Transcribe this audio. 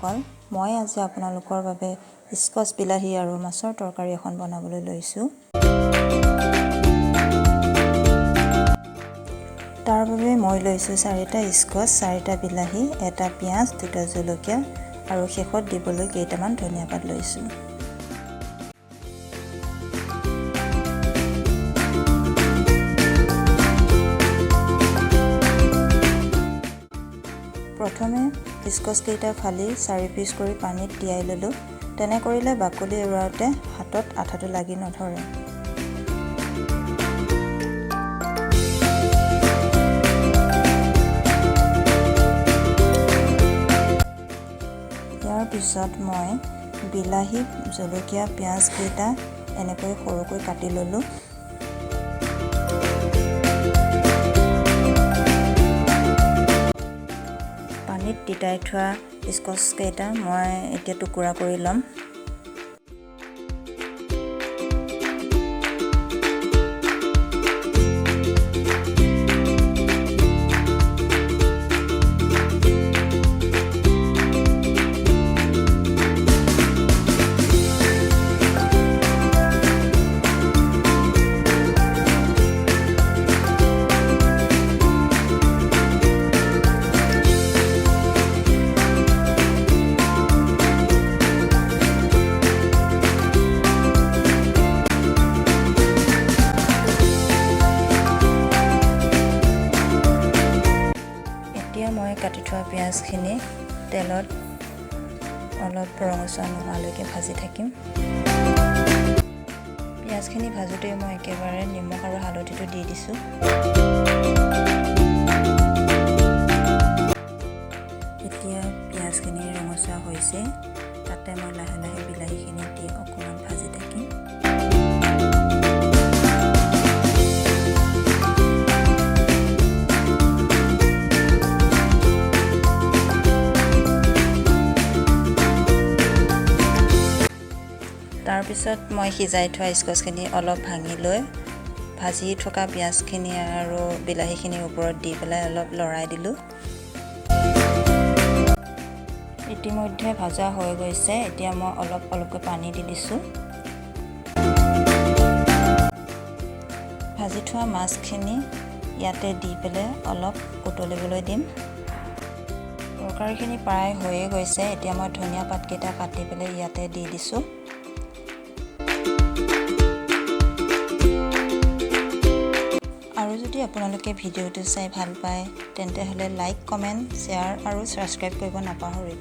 বন্ধুসকল, মই আজি আপোনালোকৰ বাবে স্কচ বিলাহী আৰু মাছৰ তৰকাৰী এখন বনাবলৈ লৈছোঁ। তাৰ বাবে মই লৈছোঁ 4টা স্কচ, 4টা বিলাহী, 1টা পিঁয়াজ, 2টা জলকীয়া আৰু শেষত দিবলৈ কেইটামান ধনিয়া পাত লৈছোঁ। প্ৰথমে স্কচ কেইটা ফালি 4 পিচ কৰি পানীত তিয়াই ল'লোঁ। তেনে কৰিলে বাকলি এৰুৱাওঁতে হাতত আঠাটো লাগি নধৰে। ইয়াৰ পিছত মই বিলাহী, জলকীয়া, পিঁয়াজ কেইটা এনেকৈ সৰুকৈ কাটি ল'লোঁ। পানীত তিতাই থোৱা স্কচ কেইটা মই এতিয়া টুকুৰা কৰি ল'ম। মই কাটি থোৱা পিঁয়াজখিনি তেলত অলপ ৰঙচুৱা নোহোৱালৈকে ভাজি থাকিম। পিঁয়াজখিনি ভাজোঁতে মই একেবাৰে নিমখ আৰু হালধিটো দি দিছোঁ। এতিয়া পিঁয়াজখিনি ৰঙচুৱা হৈছে, তাতে মই লাহে লাহে বিলাহীখিনি দি অকণমান ভাজি থাকিম। তাৰপিছত মই সিজাই থোৱা স্কচখিনি অলপ ভাঙি লৈ ভাজি থকা পিঁয়াজখিনি আৰু বিলাহীখিনিৰ ওপৰত দি পেলাই অলপ লৰাই দিলোঁ। ইতিমধ্যে ভাজা হৈ গৈছে। এতিয়া মই অলপকৈ পানী দি দিছোঁ। ভাজি থোৱা মাছখিনি ইয়াতে দি পেলাই অলপ উতলিবলৈ দিম। তৰকাৰীখিনি প্ৰায় হৈয়ে গৈছে। এতিয়া মই ধনিয়া পাতকেইটা কাটি পেলাই ইয়াতে দি দিছোঁ। আৰু যদি আপোনালোকে ভিডিঅ'টো চাই ভাল পায় তেন্তে হ'লে লাইক, কমেণ্ট, শ্বেয়াৰ আৰু ছাবস্ক্ৰাইব কৰিব নাপাহৰিব।